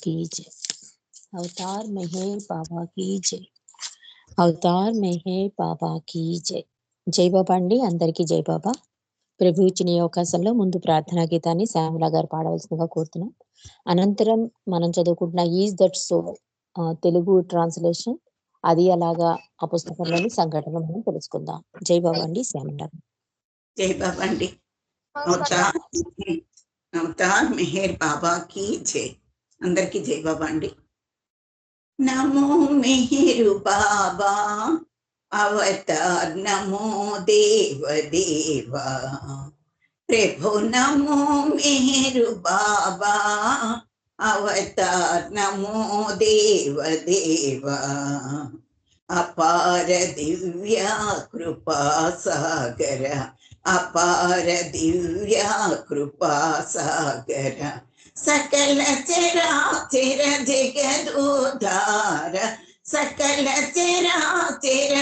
की जय। अवतार मेहर बाबा की जय। అవతార్ మెహర్ బాబాకి జై. జై బాబా అండి, అందరికీ జై బాబా. ప్రభు ఇచ్చిన ఈ అవకాశంలో ముందు ప్రార్థనా గీతాన్ని శ్యామల గారు పాడవలసిందిగా కోరుతున్నాం. అనంతరం మనం చదువుకుంటున్న is that so Telugu translation, అది అలాగా ఆ పుస్తకంలోని సంఘటన మనం తెలుసుకుందాం. జై బాబా అండి. శ్యామల గారు. జై బాబా అండి. అవతార్ మెహర్ బాబాకి జై. అందరికీ జై బాబా అండి. నమో మెహరు బాబా అవతార్, నమో దేవ దేవా ప్రభు, నమో మెహరు బాబా అవతార్, నమో దేవ దేవా అపార దివ్య కృపా సాగర, అపార దివ్య కృపా సాగర సకల చరాచర జగదోధార, సకల చరాచర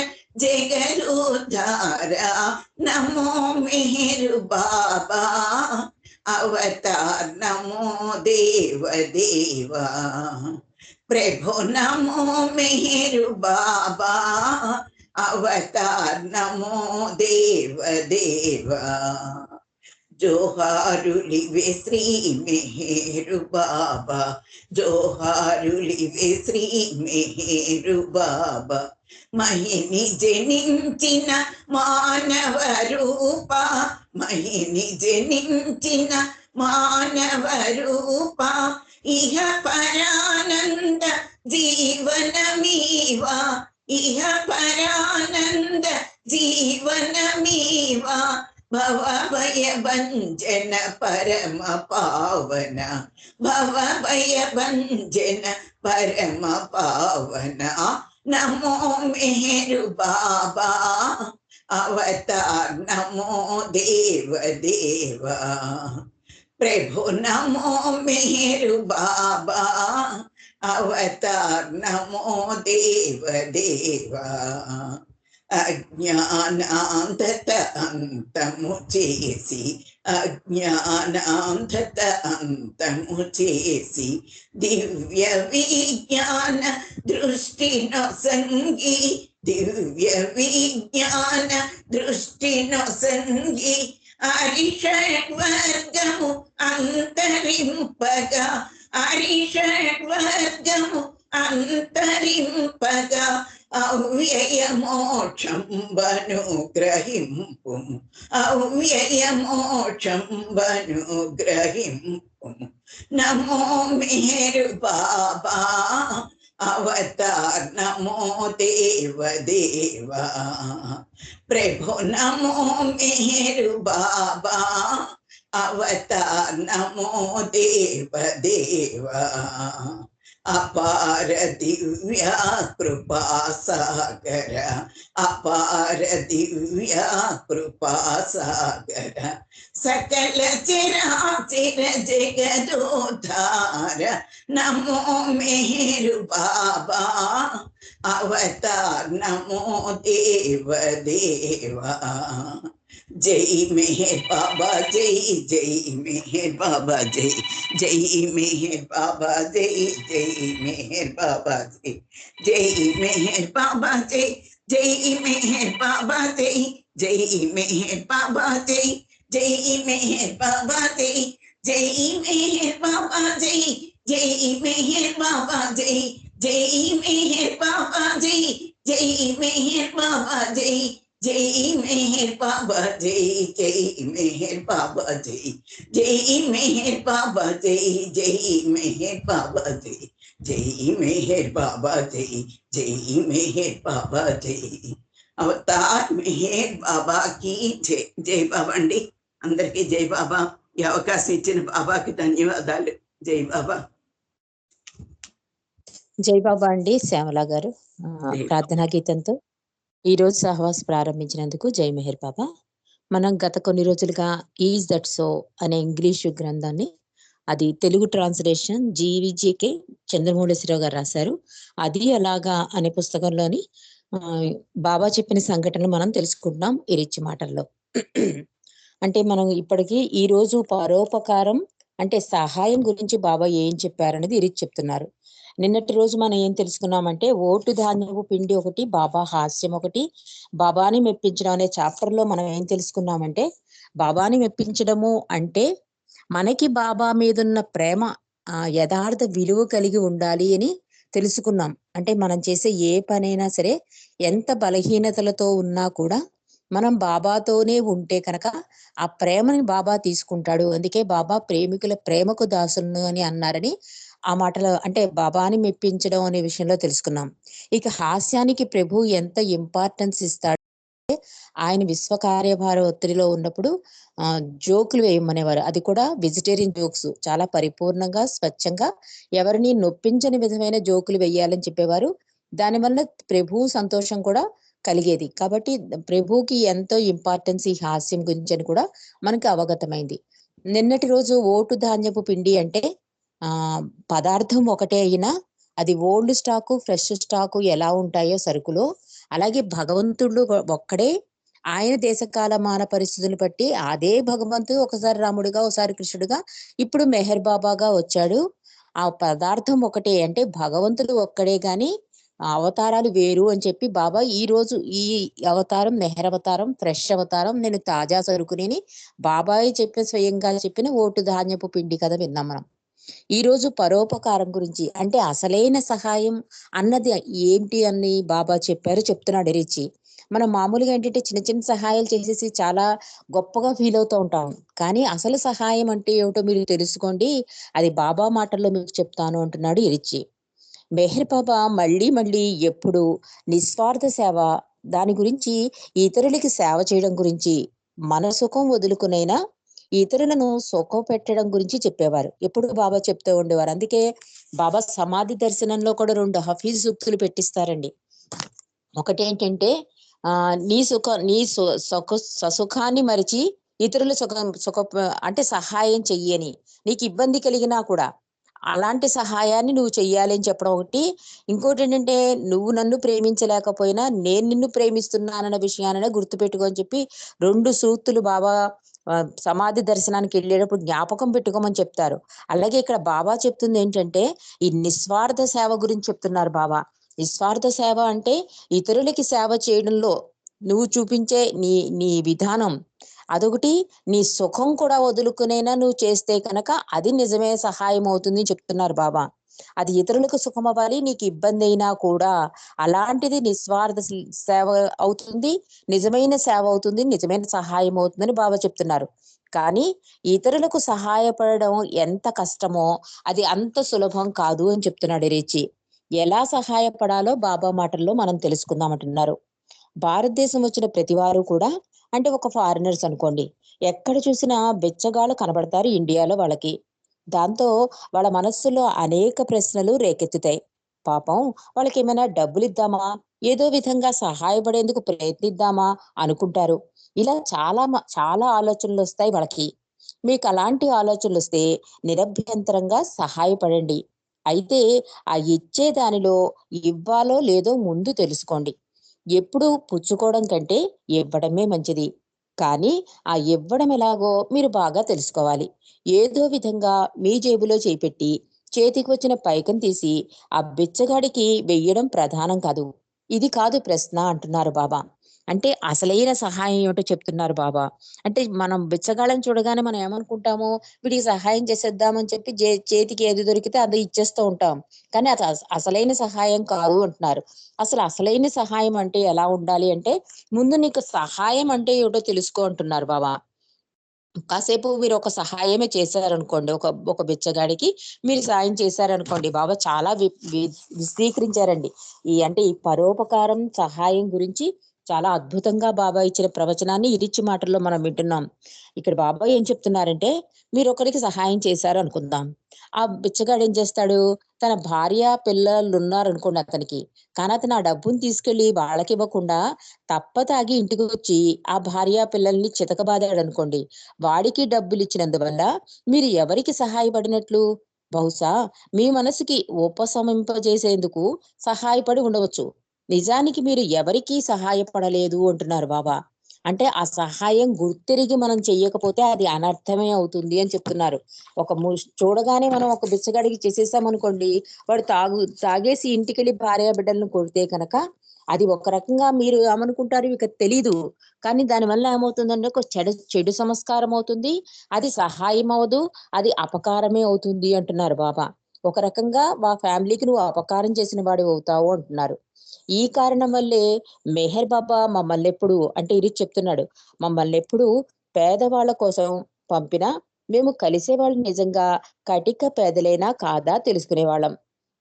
జగదోధార నమో మెహరు బాబా అవతార్, నమో దేవ దేవా ప్రభు, నమో మెహరు బాబా అవతార్, నమో దేవ దేవా జోహారులివే శ్రీ మెహరు బాబా, జోహారులివే శ్రీ మెహరు బాబా మహిని జనించిన మానవ రూప, మహిని జనించిన మానవ రూప ఇహ పరానంద జీవనమీవా, ఇహ పరానంద జీవనమీవా భవ భయ భంజన పరమ పావన, భవ భయ భంజన పరమ పావన నమో మెహరు బాబా అవతార్, నమో దేవ దేవా ప్రభు, నమో మెహరు బాబా అవతార్, నమో దేవ దేవా అజ్ఞానాంధత అంతము చేసి, అజ్ఞానాంధత అంతము చేసి దివ్య విజ్ఞాన దృష్టిను సంగి, దివ్య విజ్ఞాన దృష్టిను సంగి అరిషడ్వర్గము అంతరింపగా, అరిషడ్వర్గము అంతరింపగా అవ్యయ మోక్షంబను గ్రహింపు, అవ్యయ మోక్షంబను గ్రహింపు నమో మెహరు బాబా అవతార్, నమో దేవ దేవా ప్రభు, నమో మెహరు బాబా అవతార్, నమో దేవ దేవా అపార దివ్య కృపా సాగర, అపార దివ్య కృపా సాగర సకల చరాచర జగదోధార నమో మెహరు బాబా అవతార్, నమో దేవ దేవా జై మెహర్ బాబా జై, జై మెహర్ బాబా జై, జై మెహర్ బాబా జై, జై మెహర్ బాబా జై, జై మెహర్ బాబా జై, జై మెహర్ బాబా జై, జై మెహర్ బాబా జై, జై మెహర్ బాబా జై, జై మెహర్ బాబా జై, జై మెహర్ బాబా జై, జై మెహర్ బాబా జై, జై మెహర్ బాబా జై, జై మెహర్ బాబా జై, జై మెహర్ బాబా జై, జై మెహర్ బాబా జై, జై మెహర్ బాబా జై, జై మెహర్ బాబా జై, జై మెహర్ బాబా జై. అవతార్ మెహర్ బాబాకి జై. జై బాబా అండి, అందరికీ జై బాబా. ఈ అవకాశం ఇచ్చిన బాబాకి ధన్యవాదాలు. జై బాబా. జై బాబా అండి. శ్యామల గారు ప్రార్థనా గీతంతో ఈ రోజు సహవాస్ ప్రారంభించినందుకు జై మెహర్ బాబా. మనం గత కొన్ని రోజులుగా ఈజ్ దట్ సో అనే ఇంగ్లీషు గ్రంథాన్ని, అది తెలుగు ట్రాన్స్లేషన్ జీవిజీకే చంద్రమౌళేశ్వరరావు గారు రాశారు. అది అలాగా అనే పుస్తకంలోని బాబా చెప్పిన సంఘటనలు మనం తెలుసుకుంటున్నాం ఈ రిచ్ మాటల్లో. అంటే మనం ఇప్పటికీ ఈ రోజు పరోపకారం అంటే సహాయం గురించి బాబా ఏం చెప్పారనేది ఇరిచి చెప్తున్నారు. నిన్నటి రోజు మనం ఏం తెలుసుకున్నామంటే ఓటు ధాన్యపు పిండి ఒకటి, బాబా హాస్యం ఒకటి, బాబాని మెప్పించడం అనే చాప్టర్ లో మనం ఏం తెలుసుకున్నామంటే బాబాని మెప్పించడము అంటే మనకి బాబా మీదున్న ప్రేమ యథార్థ విలువ కలిగి ఉండాలి అని తెలుసుకున్నాం. అంటే మనం చేసే ఏ పనైనా సరే ఎంత బలహీనతలతో ఉన్నా కూడా మనం బాబాతోనే ఉంటే కనుక ఆ ప్రేమని బాబా తీసుకుంటాడు. అందుకే బాబా ప్రేమికుల ప్రేమకు దాసులను అని అన్నారని ఆ మాటలో అంటే బాబాని మెప్పించడం అనే విషయంలో తెలుసుకున్నాం. ఇక హాస్యానికి ప్రభు ఎంత ఇంపార్టెన్స్ ఇస్తాడు, ఆయన విశ్వ కార్యభార ఒత్తిడిలో ఉన్నప్పుడు జోకులు వేయమనేవారు. అది కూడా వెజిటేరియన్ జోక్స్, చాలా పరిపూర్ణంగా స్వచ్ఛంగా ఎవరిని నొప్పించని విధమైన జోకులు వేయాలని చెప్పేవారు. దానివల్ల ప్రభు సంతోషం కూడా కలిగేది. కాబట్టి ప్రభుకి ఎంతో ఇంపార్టెన్స్ ఈ హాస్యం గురించి అని కూడా మనకు అవగతమైంది. నిన్నటి రోజు ఓటు ధాన్యపు పిండి అంటే ఆ పదార్థం ఒకటే అయినా అది ఓల్డ్ స్టాకు ఫ్రెష్ స్టాకు ఎలా ఉంటాయో సరుకులో, అలాగే భగవంతుడు ఒక్కడే. ఆయన దేశకాలమాన పరిస్థితులు బట్టి అదే భగవంతుడు ఒకసారి రాముడిగా, ఒకసారి కృష్ణుడిగా, ఇప్పుడు మెహర్ బాబాగా వచ్చాడు. ఆ పదార్థం ఒకటే అంటే భగవంతుడు ఒక్కడే గాని అవతారాలు వేరు అని చెప్పి బాబా ఈ రోజు ఈ అవతారం మెహర్ అవతారం, ఫ్రెష్ అవతారం, నేను తాజా సరుకుని బాబాయ్ చెప్పిన స్వయంగా చెప్పిన ఓటు ధాన్యపు పిండి కథ విన్నాం మనం. ఈ రోజు పరోపకారం గురించి అంటే అసలైన సహాయం అన్నది ఏంటి అని బాబా చెప్తున్నాడు రిచి. మనం మామూలుగా ఏంటంటే చిన్న చిన్న సహాయాలు చేసేసి చాలా గొప్పగా ఫీల్ అవుతూ ఉంటాం. కానీ అసలు సహాయం అంటే ఏమిటో మీరు తెలుసుకోండి, అది బాబా మాటల్లో మీకు చెప్తాను అంటున్నాడు రిచి. మెహర్ బాబా మళ్ళీ మళ్ళీ ఎప్పుడు నిస్వార్థ సేవ, దాని గురించి ఇతరులకి సేవ చేయడం గురించి, మన సుఖం వదులుకునైనా ఇతరులను సుఖం పెట్టడం గురించి చెప్పేవారు. ఎప్పుడు బాబా చెప్తూ ఉండేవారు. అందుకే బాబా సమాధి దర్శనంలో కూడా 2 హఫీజ్ సూక్తులు పెట్టిస్తారండి. ఒకటేంటంటే నీ ససుఖాన్ని మరిచి ఇతరుల సుఖ అంటే సహాయం చెయ్యని, నీకు ఇబ్బంది కలిగినా కూడా అలాంటి సహాయాన్ని నువ్వు చెయ్యాలి అని చెప్పడం ఒకటి. ఇంకోటి ఏంటంటే నువ్వు నన్ను ప్రేమించలేకపోయినా నేను నిన్ను ప్రేమిస్తున్నానన్న విషయాన్ని గుర్తుపెట్టుకో అని చెప్పి 2 సూక్తులు బాబా సమాధి దర్శనానికి వెళ్ళేటప్పుడు జ్ఞాపకం పెట్టుకోమని చెప్తారు. అలాగే ఇక్కడ బాబా చెప్తుంది ఏంటంటే ఈ నిస్వార్థ సేవ గురించి చెప్తున్నారు బాబా. నిస్వార్థ సేవ అంటే ఇతరులకి సేవ చేయడంలో నువ్వు చూపించే నీ నీ విధానం అదొకటి. నీ సుఖం కూడా వదులుకునైనా నువ్వు చేస్తే కనుక అది నిజమే సహాయం అవుతుంది చెప్తున్నారు బాబా. అది ఇతరులకు సుఖం అవ్వాలి, నీకు ఇబ్బంది అయినా కూడా అలాంటిది నిస్వార్థ సేవ అవుతుంది, నిజమైన సేవ అవుతుంది, నిజమైన సహాయం అవుతుందని బాబా చెప్తున్నారు. కానీ ఇతరులకు సహాయపడడం ఎంత కష్టమో అది అంత సులభం కాదు అని చెప్తున్నాడు రేచి. ఎలా సహాయపడాలో బాబా మాటల్లో మనం తెలుసుకుందామంటున్నారు. భారతదేశం వచ్చిన ప్రతి వారు కూడా అంటే ఒక ఫారినర్స్ అనుకోండి, ఎక్కడ చూసినా బెచ్చగాళ్ళు కనబడతారు ఇండియాలో వాళ్ళకి. దాంతో వాళ్ళ మనస్సులో అనేక ప్రశ్నలు రేకెత్తుతాయి. పాపం వాళ్ళకి ఏమైనా డబ్బులు ఇద్దామా, ఏదో విధంగా సహాయపడేందుకు ప్రయత్నిద్దామా అనుకుంటారు. ఇలా చాలా ఆలోచనలు వస్తాయి వాళ్ళకి. మీకు అలాంటి ఆలోచనలు వస్తే నిరభ్యంతరంగా సహాయపడండి. అయితే ఆ ఇచ్చే దానిలో ఇవ్వాలో లేదో ముందు తెలుసుకోండి. ఎప్పుడు పుచ్చుకోవడం కంటే ఇవ్వడమే మంచిది. కానీ ఆ ఇవ్వడం ఎలాగో మీరు బాగా తెలుసుకోవాలి. ఏదో విధంగా మీ జేబులో చేపెట్టి చేతికి వచ్చిన పైకం తీసి ఆ బిచ్చగాడికి వెయ్యడం ప్రధానం కాదు. ఇది కాదు ప్రశ్న అంటున్నారు బాబా. అంటే అసలైన సహాయం ఏమిటో చెప్తున్నారు బాబా. అంటే మనం బిచ్చగాళ్ళని చూడగానే మనం ఏమనుకుంటాము, వీడికి సహాయం చేసేద్దామని చెప్పి చేతికి ఏది దొరికితే అది ఇచ్చేస్తూ ఉంటాం. కానీ అది అసలైన సహాయం కాదు అంటున్నారు. అసలు అసలైన సహాయం అంటే ఎలా ఉండాలి అంటే ముందు నీకు సహాయం అంటే ఏమిటో తెలుసుకో అంటున్నారు బాబా. కాసేపు మీరు ఒక సహాయమే చేశారనుకోండి, ఒక బిచ్చగాడికి మీరు సాయం చేశారనుకోండి, బాబా చాలా విశదీకరించారండి. ఈ పరోపకారం సహాయం గురించి చాలా అద్భుతంగా బాబా ఇచ్చిన ప్రవచనాన్ని ఇరిచి మాటల్లో మనం వింటున్నాం. ఇక్కడ బాబా ఏం చెప్తున్నారంటే మీరు ఒకరికి సహాయం చేశారు అనుకుందాం. ఆ బిచ్చగాడు ఏం చేస్తాడు, తన భార్య పిల్లలు ఉన్నారనుకోండి అతనికి, కానీ అతను ఆ డబ్బుని తీసుకెళ్లి వాళ్ళకి ఇవ్వకుండా తాగి ఇంటికి వచ్చి ఆ భార్య పిల్లల్ని చితకబాదాడు అనుకోండి, వాడికి డబ్బులు ఇచ్చినందువల్ల మీరు ఎవరికి సహాయపడినట్లు? బహుశా మీ మనసుకి ఉపశమింపజేసేందుకు సహాయపడి ఉండవచ్చు. నిజానికి మీరు ఎవరికీ సహాయపడలేదు అంటున్నారు బాబా. అంటే ఆ సహాయం గుర్తిరిగి మనం చెయ్యకపోతే అది అనర్థమే అవుతుంది అని చెప్తున్నారు. చూడగానే మనం ఒక బిచ్చగాడికి చేసేసామనుకోండి, వాడు తాగేసి ఇంటికెళ్ళి భార్య బిడ్డలను కొడితే కనుక అది ఒక రకంగా మీరు ఏమనుకుంటారు ఇక తెలీదు. కానీ దానివల్ల ఏమవుతుందంటే ఒక చెడు సంస్కారం అవుతుంది. అది సహాయం అవ్వదు. అది అపకారమే అవుతుంది అంటున్నారు బాబా. ఒక రకంగా మా ఫ్యామిలీకి నువ్వు అపకారం చేసిన వాడివి అవుతావు అంటున్నారు. ఈ కారణం వల్లే మెహర్ బాబా మమ్మల్నెప్పుడు అంటే ఇది చెప్తున్నాడు. మమ్మల్నెప్పుడు పేదవాళ్ళ కోసం పంపినా మేము కలిసేవాళ్ళు నిజంగా కటిక పేదలైనా కాదా తెలుసుకునేవాళ్ళం.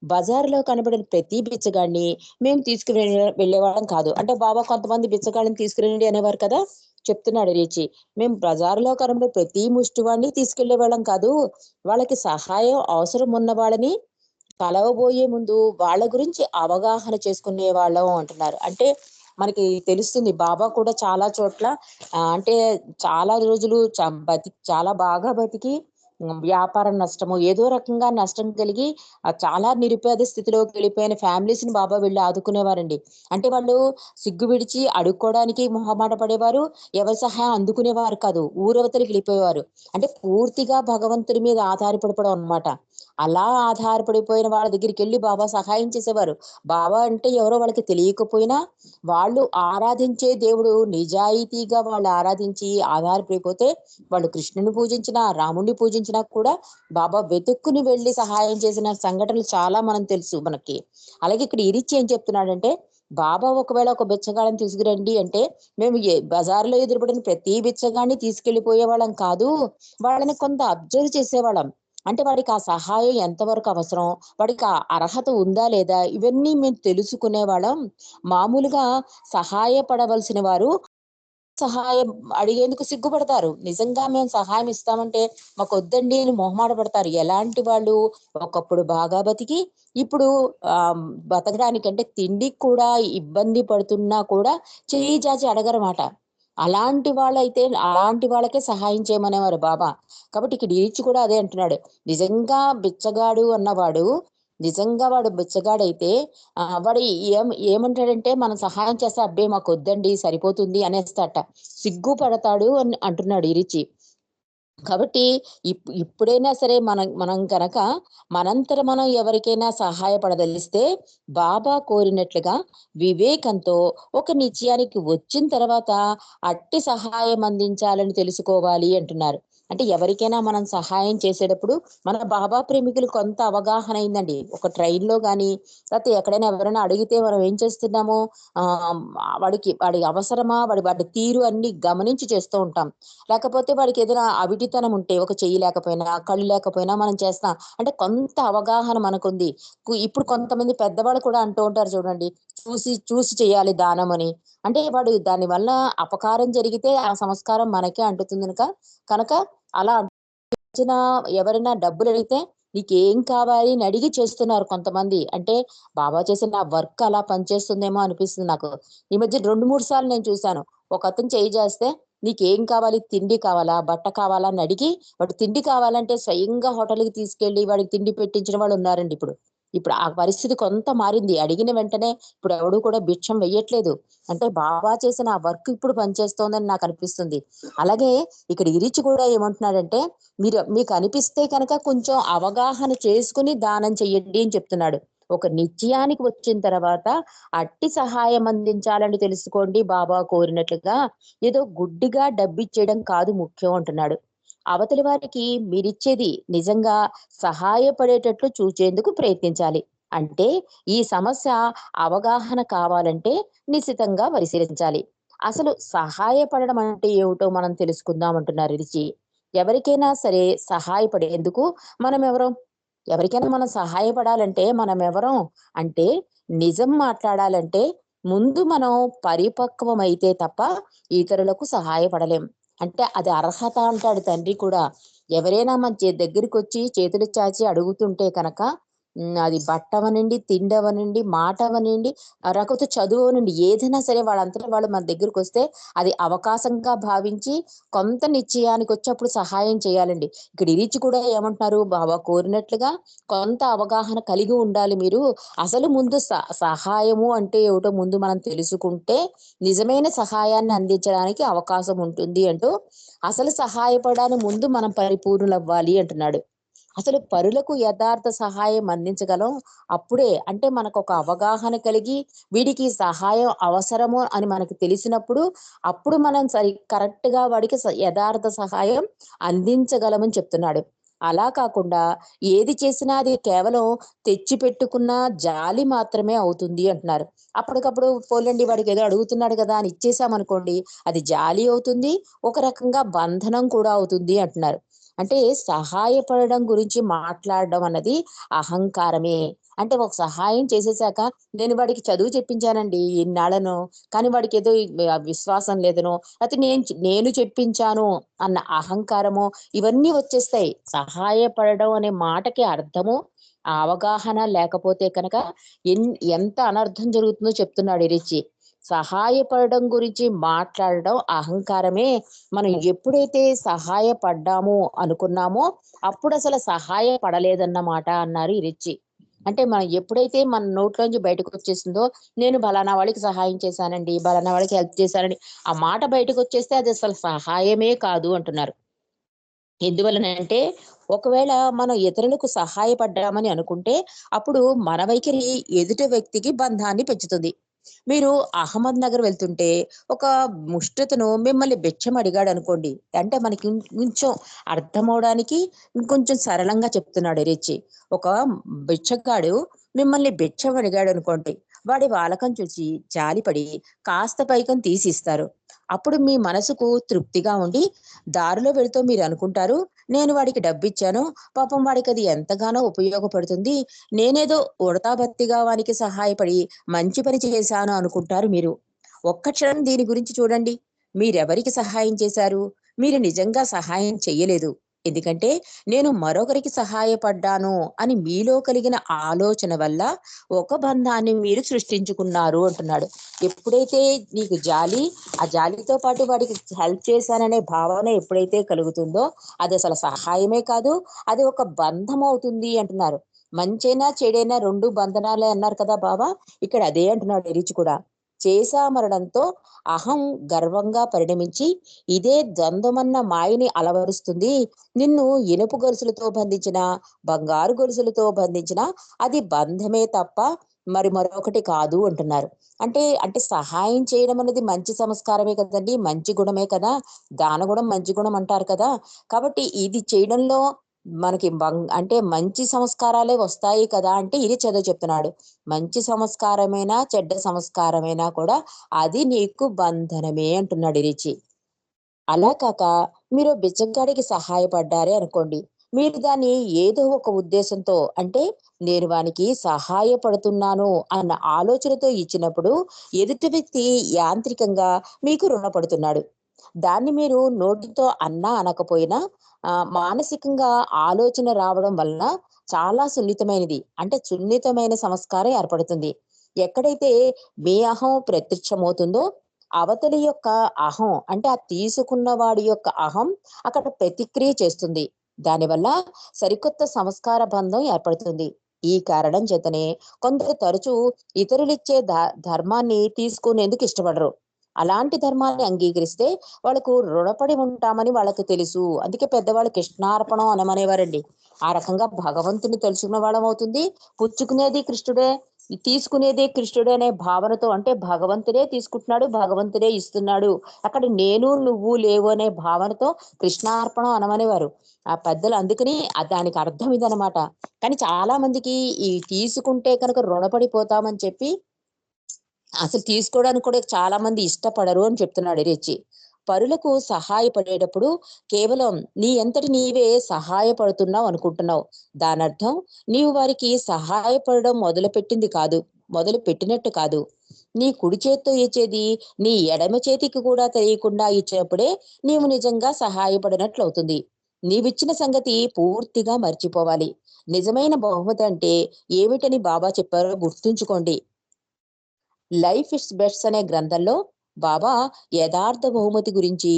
బజార్‌లో కనబడిన ప్రతి బిచ్చగాడిని మేము తీసుకుని వెళ్ళేవాళ్ళం కాదు. అంటే బాబా కొంతమంది బిచ్చగాళ్ళని తీసుకురండి అనేవారు కదా! చెప్తున్నాడు రిచీ. మేము బజార్‌లో కనబడే ప్రతి ముష్టివాడిని తీసుకెళ్ళేవాళ్ళం కాదు. వాళ్ళకి సహాయం అవసరం ఉన్న వాళ్ళని కలవబోయే ముందు వాళ్ళ గురించి అవగాహన చేసుకునేవాళ్ళం అంటున్నారు. అంటే మనకి తెలుస్తుంది బాబా కూడా చాలా చోట్ల అంటే చాలా రోజులు చాలా బాగా బతికి వ్యాపారం నష్టము ఏదో రకంగా నష్టం కలిగి చాలా నిరుపేద స్థితిలోకి వెళ్ళిపోయిన ఫ్యామిలీస్‌ని బాబా వెళ్లి ఆదుకునేవారండి. అంటే వాళ్ళు సిగ్గు విడిచి అడుక్కోవడానికి మొహమాట పడేవారు. ఎవరి సహాయం అందుకునేవారు కాదు. ఊరవతలకి వెళ్ళిపోయేవారు. అంటే పూర్తిగా భగవంతుడి మీద ఆధారపడిపోవడం అన్నమాట. అలా ఆధారపడిపోయిన వాళ్ళ దగ్గరికెళ్ళి బాబా సహాయం చేసేవారు. బాబా అంటే ఎవరో వాళ్ళకి తెలియకపోయినా, వాళ్ళు ఆరాధించే దేవుడు నిజాయితీగా వాళ్ళు ఆరాధించి ఆధారపడిపోతే, వాళ్ళు కృష్ణుని పూజించినా, రాముడిని పూజించినా కూడా బాబా వెతుక్కుని వెళ్లి సహాయం చేసిన సంఘటనలు చాలా మనం తెలుసు మనకి. అలాగే ఇక్కడ ఇరిచ్చి ఏం చెప్తున్నాడంటే, బాబా ఒకవేళ ఒక బిచ్చగాడిని తీసుకురండి అంటే, మేము బజార్‌లో ఎదురుపడిన ప్రతి బిచ్చగాడిని తీసుకెళ్ళిపోయేవాళ్ళం కాదు. వాళ్ళని కొంత అబ్జర్వ్ చేసేవాళ్ళం. అంటే వాడికి ఆ సహాయం ఎంతవరకు అవసరం? వాడికి ఆ అర్హత ఉందా? లేదా? ఇవన్నీ మేము తెలుసుకునేవాళ్ళం. మామూలుగా సహాయపడవలసిన వారు సహాయం అడిగేందుకు సిగ్గుపడతారు. నిజంగా మేము సహాయం ఇస్తామంటే మాకొద్దండి అని మొహమాట పడతారు. ఎలాంటి వాళ్ళు ఒకప్పుడు బాగా బతికి ఇప్పుడు ఆహ్, బతకడానికంటే తిండికి కూడా ఇబ్బంది పడుతున్నా కూడా చెయ్యి చాచి అడగరమాట. అలాంటి వాళ్ళకే సహాయం చేయమనేవారు బాబా. కాబట్టి ఇక్కడ ఈడ్చి కూడా అదే అంటున్నాడు. నిజంగా బిచ్చగాడు అన్నవాడు నిజంగా వాడు బిచ్చగాడైతే వాడు ఏమంటాడంటే మనం సహాయం చేస్తే అబ్బే మాకొద్దండి సరిపోతుంది అనేస్తాడట. సిగ్గుపడతాడు అని అంటున్నాడు ఈ రిచి. కాబట్టి ఇప్పుడైనా సరే మనం మనం గనక మనంతట మనం ఎవరికైనా సహాయపడదలిస్తే బాబా కోరినట్లుగా వివేకంతో ఒక నిశ్చయానికి వచ్చిన తర్వాత అట్టి సహాయం అందించాలని తెలుసుకోవాలి అంటున్నారు. అంటే ఎవరికైనా మనం సహాయం చేసేటప్పుడు మన బాబా ప్రేమికులు కొంత అవగాహన అయిందండి. ఒక ట్రైన్‌లో గాని, లేకపోతే ఎక్కడైనా ఎవరైనా అడిగితే మనం ఏం చేస్తున్నాము ఆహ్, వాడి అవసరమా, వాడి తీరు అన్నీ గమనించి చేస్తూ ఉంటాం. లేకపోతే వాడికేదైనా అవిటితనం ఉంటే ఒక చెయ్యి లేకపోయినా, కళ్ళు లేకపోయినా మనం చేస్తాం. అంటే కొంత అవగాహన మనకుంది. ఇప్పుడు కొంతమంది పెద్దవాళ్ళు కూడా అంటూ ఉంటారు చూడండి. చూసి చేయాలి దానమని. అంటే వాడు దాని వల్ల అపకారం జరిగితే ఆ సంస్కారం మనకే అంటుతుంది కనుక అలా వచ్చిన ఎవరైనా డబ్బులడిగితే నీకేం కావాలి అని అడిగి చేస్తున్నారు కొంతమంది. అంటే బాబా చేసిన ఆ వర్క్ అలా పనిచేస్తుందేమో అనిపిస్తుంది నాకు. ఈ మధ్య 2, 3 సార్లు నేను చూసాను. ఒకతను చెయ్యి జాస్తే నీకేం కావాలి? తిండి కావాలా? బట్ట కావాలా? అని అడిగి వాడు తిండి కావాలంటే స్వయంగా హోటల్‌కి తీసుకెళ్ళి వాడికి తిండి పెట్టించిన వాళ్ళున్నారండి ఇప్పుడు. ఇప్పుడు ఆ పరిస్థితి కొంత మారింది. అడిగిన వెంటనే ఇప్పుడు ఎవడు కూడా భిక్షం వెయ్యట్లేదు. అంటే బాబా చేసిన ఆ వర్క్ ఇప్పుడు పనిచేస్తోందని నాకనిపిస్తుంది. అలాగే ఇక్కడ ఇరిచి కూడా ఏమంటున్నాడంటే మీకు అనిపిస్తే కనుక కొంచెం అవగాహన చేసుకొని దానం చెయ్యండి అని చెప్తున్నాడు. ఒక నిశ్చయానికి వచ్చిన తర్వాత అట్టి సహాయం అందించాలని తెలుసుకోండి బాబా కోరినట్లుగా. ఏదో గుడ్డిగా డబ్బిచ్చేయడం కాదు ముఖ్యం అంటున్నాడు. అవతలి వారికి మీరిచ్చేది నిజంగా సహాయపడేటట్లు చూచేందుకు ప్రయత్నించాలి. అంటే ఈ సమస్య అవగాహన కావాలంటే నిశితంగా పరిశీలించాలి. అసలు సహాయపడడం అంటే ఏమిటో మనం తెలుసుకుందాం అంటున్నారు రిషి. ఎవరికైనా సరే సహాయపడేందుకు మనమెవరం? ఎవరికైనా మనం సహాయపడాలంటే మనమెవరం? అంటే నిజం మాట్లాడాలంటే ముందు మనం పరిపక్వమైతే తప్ప ఇతరులకు సహాయపడలేం. అంటే అది అర్హత అంటాడు తండ్రి కూడా. ఎవరైనా మన దగ్గరికొచ్చి చేతులు చాచి అడుగుతుంటే కనుక అది బట్టవనండి, తిండవనండి, మాటవనండి, రకత చదువనండి, ఏదైనా సరే వాళ్ళంతటా వాళ్ళు మన దగ్గరకొస్తే అది అవకాశంగా భావించి కొంత నిశ్చయానికొచ్చి అప్పుడు సహాయం చేయాలండి. ఇక్కడ ఇరిచి కూడా ఏమంటున్నారు, బాబా కోరినట్లుగా కొంత అవగాహన కలిగి ఉండాలి మీరు. అసలు ముందు సహాయము అంటే ఏమిటో ముందు మనం తెలుసుకుంటే నిజమైన సహాయాన్ని అందించడానికి అవకాశం ఉంటుంది అంటూ, అసలు సహాయపడడానికి ముందు మనం పరిపూర్ణులవ్వాలి అంటున్నాడు. అసలు పరులకు యథార్థ సహాయం అందించగలం అప్పుడే. అంటే మనకొక అవగాహన కలిగి వీడికి సహాయం అవసరము అని మనకు తెలిసినప్పుడు, అప్పుడు మనం కరెక్ట్‌గా వాడికి యథార్థ సహాయం అందించగలమని చెప్తున్నాడు. అలా కాకుండా ఏది చేసినా అది కేవలం తెచ్చిపెట్టుకున్న జాలి మాత్రమే అవుతుంది అంటున్నారు. అప్పటికప్పుడు పోన్లెండి వాడికేదో అడుగుతున్నాడు కదా అని ఇచ్చేసామనుకోండి, అది జాలి అవుతుంది, ఒక రకంగా బంధనం కూడా అవుతుంది అంటున్నారు. అంటే సహాయపడడం గురించి మాట్లాడడం అన్నది అహంకారమే. అంటే ఒక సహాయం చేసేసాక నేను వాడికి చదువు చెప్పించానండి ఇన్నాళ్ళను, కానీ వాడికేదో విశ్వాసం లేదనో, లేతే నేను చెప్పించాను అన్న అహంకారమో ఇవన్నీ వచ్చేస్తాయి. సహాయపడడం అనే మాటకి అర్థము, ఆ అవగాహన లేకపోతే కనుక ఎంత అనర్థం జరుగుతుందో చెప్తున్నాడు ఈ రిచి. సహాయపడడం గురించి మాట్లాడడం అహంకారమే. మనం ఎప్పుడైతే సహాయపడ్డాము అనుకున్నామో అప్పుడసలు సహాయపడలేదన్నమాట అన్నారు ఈ రిచి. అంటే మనం ఎప్పుడైతే మన నోట్లోంచి బయటకొచ్చేసిందో, నేను పలానా వాడికి సహాయం చేశానండి, పలానా వాడికి హెల్ప్ చేశానండి, ఆ మాట బయటకొచ్చేస్తే అది అసలు సహాయమే కాదు అంటున్నారు. ఎందువలనంటే, ఒకవేళ మనం ఇతరులకు సహాయపడ్డామని అనుకుంటే, అప్పుడు మన వైఖరి ఎదుటి వ్యక్తికి బంధాన్ని పెంచుతుంది. మీరు అహ్మద్ నగర్ వెళ్తుంటే, ఒక ముష్టితను మిమ్మల్ని బిచ్చం అడిగాడనుకోండి. అంటే మనకి కొంచెం అర్థమవడానికి ఇంకొంచెం సరళంగా చెప్తున్నాడు రిచి. ఒక బిచ్చగాడు మిమ్మల్ని బిచ్చం అడిగాడనుకోండి. వాడి వాలకం చూసి జాలిపడి కాస్త పైకం తీసిస్తారు. అప్పుడు మీ మనసుకు తృప్తిగా ఉండి, దారిలో వెళ్తూ మీరనుకుంటారు, నేను వాడికి డబ్బిచ్చాను, పాపం వాడికది ఎంతగానో ఉపయోగపడుతుంది. నేనేదో ఉడతా భక్తిగా వానికి సహాయపడి మంచి పని చేశాను అనుకుంటారు మీరు. ఒక్క క్షణం దీని గురించి చూడండి. మీరెవరికి సహాయం చేశారు? మీరు నిజంగా సహాయం చెయ్యలేదు. ఎందుకంటే, నేను మరొకరికి సహాయపడ్డాను అని మీలో కలిగిన ఆలోచన వల్ల ఒక బంధాన్ని మీరు సృష్టించుకున్నారు అంటున్నాడు. ఎప్పుడైతే నీకు జాలి, ఆ జాలితో పాటు వాడికి హెల్ప్ చేశాననే భావన ఎప్పుడైతే కలుగుతుందో, అదసలు సహాయమే కాదు, అది ఒక బంధం అవుతుంది అంటున్నారు. మంచైనా, చెడైనా 2 బంధనాలే అన్నారు కదా బాబా! ఇక్కడ అదే అంటున్నాడు రిచి కూడా. చేశామనడంతో అహం గర్వంగా పరిణమించి, ఇదే ద్వంద్వమన్న మాయని అలవరుస్తుంది. నిన్ను ఇనుప గొలుసులతో బంధించినా, బంగారు గొలుసులతో బంధించినా అది బంధమే తప్ప మరొకటి కాదు అంటున్నారు. అంటే సహాయం చేయడం అనేది మంచి సంస్కారమే కదండీ! మంచి గుణమే కదా! దాన గుణం మంచి గుణం అంటారు కదా! కాబట్టి ఇది చేయడంలో మనకి అంటే మంచి సంస్కారాలే వస్తాయి కదా! అంటే ఇది చదువు చెప్తున్నాడు. మంచి సంస్కారమైనా, చెడ్డ సంస్కారమైనా కూడా అది నీకు బంధనమే అంటున్నాడు ఈ రిచి. అలా కాక మీరు బిచ్చగాడికి సహాయపడ్డారే అనుకోండి. మీరు దాన్ని ఏదో ఒక ఉద్దేశంతో, అంటే నేను వానికి సహాయపడుతున్నాను అన్న ఆలోచనతో ఇచ్చినప్పుడు ఎదుటి వ్యక్తి యాంత్రికంగా మీకు రుణపడుతున్నాడు. దాన్ని మీరు నోటితో అన్నా అనకపోయినా మానసికంగా ఆలోచన రావడం వలన చాలా సున్నితమైనది. అంటే సున్నితమైన సంస్కారం ఏర్పడుతుంది. ఎక్కడైతే మీ అహం ప్రత్యక్షమవుతుందో అవతలి యొక్క అహం, అంటే ఆ తీసుకున్న వాడి యొక్క అహం అక్కడ ప్రతిక్రియ చేస్తుంది. దానివల్ల సరికొత్త సంస్కార బంధం ఏర్పడుతుంది. ఈ కారణం చేతనే కొందరు తరచూ ఇతరులిచ్చే ధర్మాన్ని తీసుకునేందుకు ఇష్టపడరు. అలాంటి ధర్మాన్ని అంగీకరిస్తే వాళ్ళకు రుణపడి ఉంటామని వాళ్ళకి తెలుసు. అందుకే పెద్దవాళ్ళు కృష్ణార్పణం అనమనేవారండి. ఆ రకంగా భగవంతుని తెలుసుకున్న వాళ్ళం అవుతుంది. పుచ్చుకునేది కృష్ణుడే, తీసుకునేదే కృష్ణుడే అనే భావనతో, అంటే భగవంతుడే తీసుకుంటున్నాడు, భగవంతుడే ఇస్తున్నాడు, అక్కడ నేను నువ్వు లేవు అనే భావనతో కృష్ణార్పణం అనమనేవారు ఆ పెద్దలు. అందుకని దానికి అర్థం ఇదనమాట. కానీ చాలా మందికి ఈ తీసుకుంటే కనుక రుణపడిపోతామని చెప్పి అసలు తీసుకోవడానికి కూడా చాలా మంది ఇష్టపడరు అని చెప్తున్నాడు రిచి. పరులకు సహాయపడేటప్పుడు కేవలం నీ అంతటి నీవే సహాయపడుతున్నావు అనుకుంటున్నావు. దానర్థం నీవు వారికి సహాయపడడం మొదలు పెట్టినట్టు కాదు. నీ కుడి చేత్తో ఇచ్చేది నీ ఎడమ చేతికి కూడా తెలియకుండా ఇచ్చినప్పుడే నీవు నిజంగా సహాయపడినట్లు అవుతుంది. నీవిచ్చిన సంగతి పూర్తిగా మర్చిపోవాలి. నిజమైన బహుమతి అంటే ఏమిటని బాబా చెప్పారో గుర్తుంచుకోండి. లైఫ్ ఇస్ బెస్ట్ అనే గ్రంథంలో బాబా యథార్థ బహుమతి గురించి